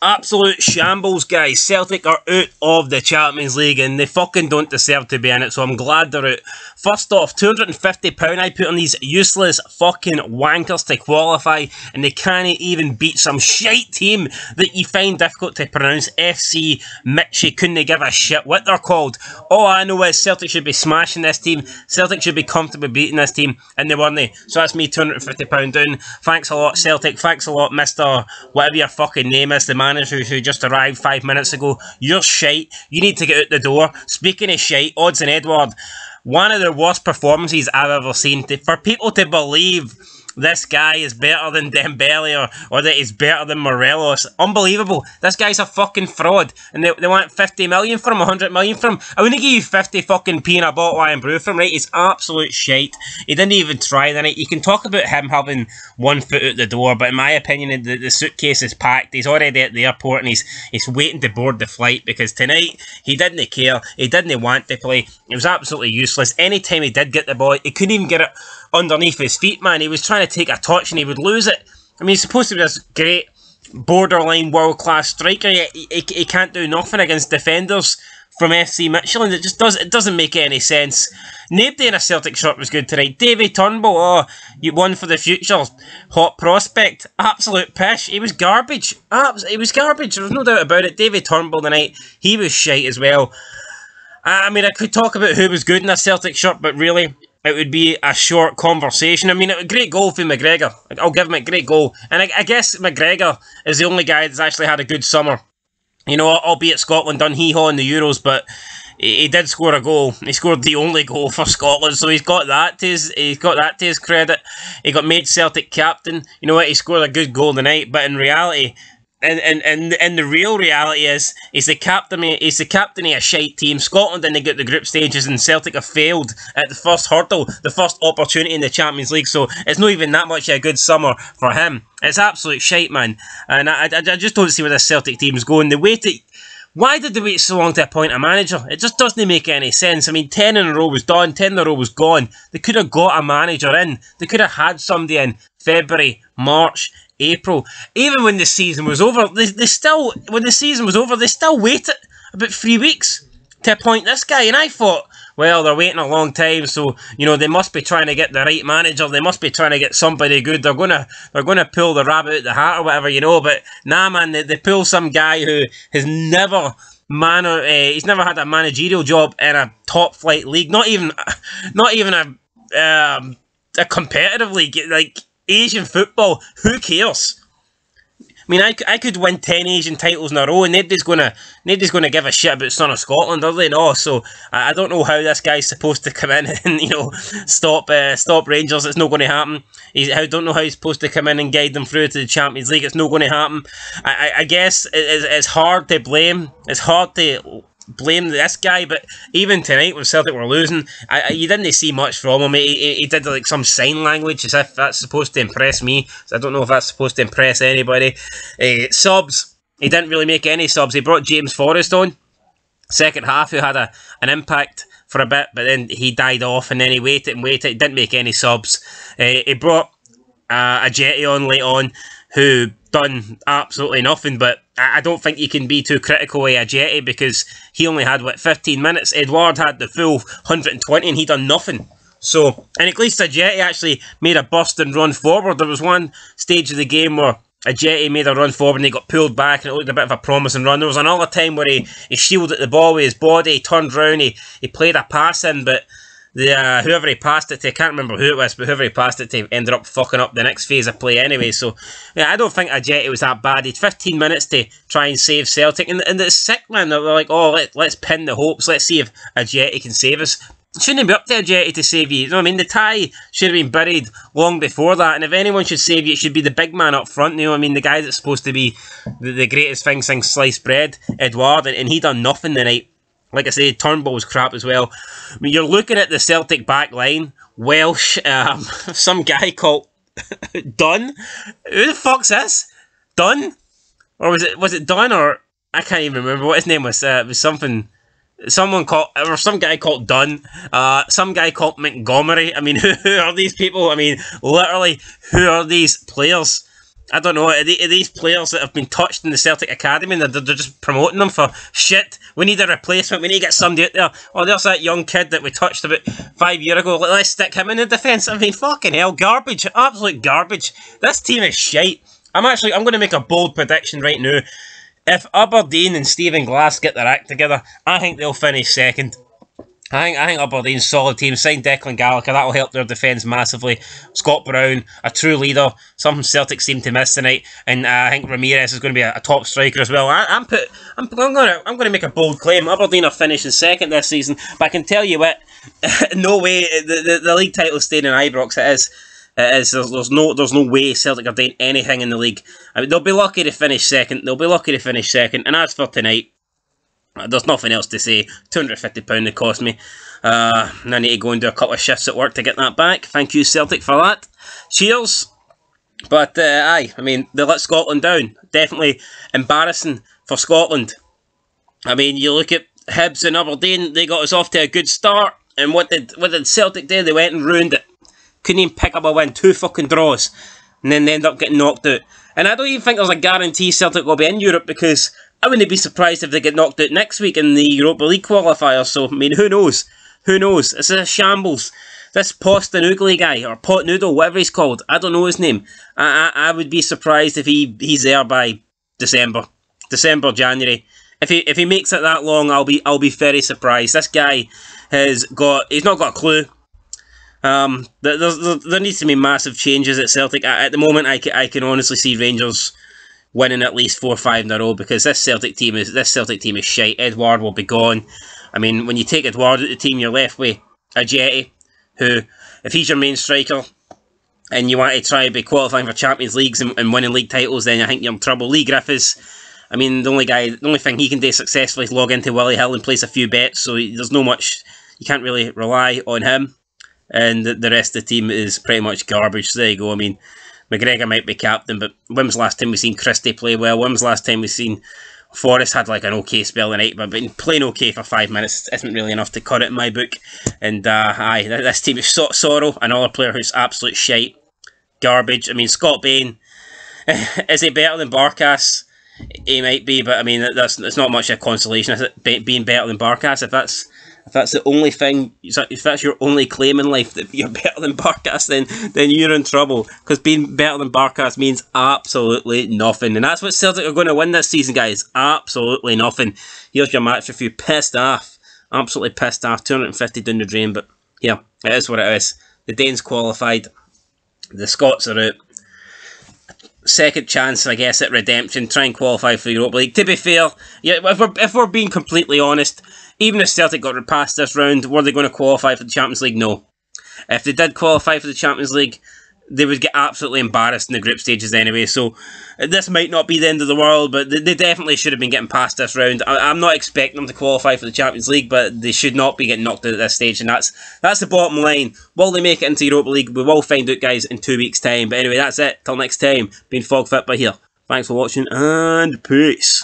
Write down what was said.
Absolute shambles, guys. Celtic are out of the Champions League and they fucking don't deserve to be in it, so I'm glad they're out. First off, £250 I put on these useless fucking wankers to qualify, and they can't even beat some shite team that you find difficult to pronounce. FC Midtjylland couldn't give a shit what they're called. All I know is Celtic should be smashing this team. Celtic should be comfortably beating this team, and they weren't. So that's me £250 down. Thanks a lot, Celtic. Thanks a lot, Mr. whatever your fucking name is, the manager who just arrived 5 minutes ago. You're shite. You need to get out the door. Speaking of shite, Odds and Edward, one of the worst performances I've ever seen. For people to believe this guy is better than Dembele or that he's better than Morelos, unbelievable. This guy's a fucking fraud, and they want 50 million for him, 100 million for him. I wouldn't give you 50 fucking p in a bottle of brew for him, right? He's absolute shite. He didn't even try the night. You can talk about him having 1 foot out the door, but in my opinion, the suitcase is packed. He's already at the airport and he's waiting to board the flight, because tonight he didn't care. He didn't want to play. It was absolutely useless. Anytime he did get the ball, he couldn't even get it underneath his feet, man. He was trying to take a touch and he would lose it. I mean, he's supposed to be this great borderline world-class striker, yet he can't do nothing against defenders from FC Midtjylland. It doesn't make any sense. Nobody in a Celtic shirt was good tonight. Davy Turnbull, oh, you won for the future. Hot prospect. Absolute pish. He was garbage. He was garbage. There was no doubt about it. Davy Turnbull tonight, he was shite as well. I mean, I could talk about who was good in a Celtic shirt, but really, it would be a short conversation. I mean, a great goal for McGregor. I'll give him a great goal. And I guess McGregor is the only guy that's actually had a good summer. You know, albeit Scotland done hee-haw in the Euros, but he did score a goal. He scored the only goal for Scotland, so he's got that to his credit. He got made Celtic captain. You know what? He scored a good goal tonight, but in reality, and the real reality is he's the captain of a shite team. Scotland didn't get the group stages, and Celtic have failed at the first hurdle, the first opportunity in the Champions League. So it's not even that much of a good summer for him. It's absolute shite, man. And I just don't see where this Celtic team's going. Why did they wait so long to appoint a manager? It just doesn't make any sense. I mean, 10 in a row was done, 10 in a row was gone. They could have got a manager in. They could have had somebody in February, March, April. Even when the season was over, they still waited about 3 weeks to appoint this guy. And I thought, well, they're waiting a long time, so you know they must be trying to get the right manager. They must be trying to get somebody good. They're gonna pull the rabbit out the hat or whatever, you know. But nah, man, they pull some guy who has never he's never had a managerial job in a top flight league. Not even a competitive league like Asian football. Who cares? I mean, I could win 10 Asian titles in a row, and nobody's gonna give a shit about Son of Scotland, are they? No. So I don't know how this guy's supposed to come in and stop Rangers. It's not going to happen. I don't know how he's supposed to come in and guide them through to the Champions League. It's not going to happen. I guess it's hard to blame. It's hard to blame this guy, but even tonight when Celtic were losing, you didn't see much from him. He did like some sign language as if that's supposed to impress me. So I don't know if that's supposed to impress anybody. Subs, he didn't really make any subs. He brought James Forrest on second half, who had an impact for a bit, but then he died off, and then he waited and waited. He didn't make any subs. He brought a Jetty on late on, who done absolutely nothing, but I don't think you can be too critical of a Jetty because he only had, 15 minutes. Edouard had the full 120 and he done nothing. So, and at least a Jetty actually made a burst and run forward. There was one stage of the game where a Jetty made a run forward and he got pulled back and it looked a bit of a promising run. There was another time where he shielded the ball with his body, he turned round, he played a pass in, but whoever he passed it to, I can't remember who it was, but whoever he passed it to ended up fucking up the next phase of play anyway. So, yeah, I don't think Ajeti was that bad. He had 15 minutes to try and save Celtic, and it's sick, man. They're like, oh, let's pin the hopes. Let's see if Ajeti can save us. It shouldn't be up to Ajeti to save you. You know what I mean? The tie should have been buried long before that, and if anyone should save you, it should be the big man up front. You know what I mean? The guy that's supposed to be the greatest thing since sliced bread, Edouard, and he done nothing tonight. Like I say, Turnbull was crap as well. I mean, you're looking at the Celtic back line. Welsh, some guy called Dunn. Who the fuck's this? Dunn? Or was it Dunn, or I can't even remember what his name was. It was some guy called Dunn. Some guy called Montgomery. I mean, who are these people? I mean, literally, who are these players? I don't know, are these players that have been touched in the Celtic Academy and they're just promoting them for shit? We need a replacement, we need to get somebody out there. Oh, there's that young kid that we touched about 5 years ago, let's stick him in the defence. I mean, fucking hell, garbage, absolute garbage. This team is shite. I'm going to make a bold prediction right now. If Aberdeen and Stephen Glass get their act together, I think they'll finish second. I think Aberdeen's solid team. Sign Declan Gallagher, that will help their defence massively. Scott Brown, a true leader, something Celtic seem to miss tonight, and I think Ramirez is going to be a top striker as well. I'm going to make a bold claim. Aberdeen are finishing second this season, but I can tell you what, no way the league title is staying in Ibrox. It is. There's no way Celtic are doing anything in the league. I mean, they'll be lucky to finish second. And as for tonight, there's nothing else to say. £250 it cost me. I need to go and do a couple of shifts at work to get that back. Thank you, Celtic, for that. Cheers. But, aye, I mean, they let Scotland down. Definitely embarrassing for Scotland. I mean, you look at Hibs and Aberdeen, they got us off to a good start. And what did Celtic do? They went and ruined it. Couldn't even pick up a win. 2 fucking draws. And then they end up getting knocked out. And I don't even think there's a guarantee Celtic will be in Europe, because I wouldn't be surprised if they get knocked out next week in the Europa League qualifier. So, I mean, who knows? Who knows? It's a shambles. This Postecoglou guy, or Pot Noodle, whatever he's called, I don't know his name. I would be surprised if he's there by December, January. If he makes it that long, I'll be very surprised. This guy he's not got a clue. There needs to be massive changes at Celtic. At the moment, I can honestly see Rangers winning at least 4 or 5 in a row, because this Celtic team is shite. Edouard will be gone. I mean, when you take Edouard out of the team, you're left with a Jetty, who, if he's your main striker, and you want to try to be qualifying for Champions Leagues and winning league titles, then I think you're in trouble. Lee Griffiths, I mean, the only thing he can do successfully is log into Willie Hill and place a few bets, so there's no much, you can't really rely on him. And the rest of the team is pretty much garbage. So there you go. I mean, McGregor might be captain, but when was the last time we've seen Christie play well? When was the last time we've seen Forrest had like an okay spell tonight, but playing okay for 5 minutes isn't really enough to cut it in my book. And aye, this team is Sorrow, another player who's absolute shite. Garbage. I mean, Scott Bain, is he better than Barkas? He might be, but I mean, it's not much of a consolation, is it, being better than Barkas? If that's the only thing, if that's your only claim in life, that you're better than Barkas, then you're in trouble. Because being better than Barkas means absolutely nothing. And that's what Celtic are going to win this season, guys. Absolutely nothing. Here's your match review. Pissed off. Absolutely pissed off. 250 down the drain. But yeah, it is what it is. The Danes qualified. The Scots are out. Second chance, I guess, at redemption. Try and qualify for the Europa League. To be fair, yeah, if we're being completely honest, even if Celtic got past this round, were they going to qualify for the Champions League? No. If they did qualify for the Champions League, they would get absolutely embarrassed in the group stages anyway. So this might not be the end of the world, but they definitely should have been getting past this round. I'm not expecting them to qualify for the Champions League, but they should not be getting knocked out at this stage, and that's the bottom line. Will they make it into Europa League? We will find out, guys, in 2 weeks' time. But anyway, that's it. Till next time, been Fogfit by here. Thanks for watching, and peace.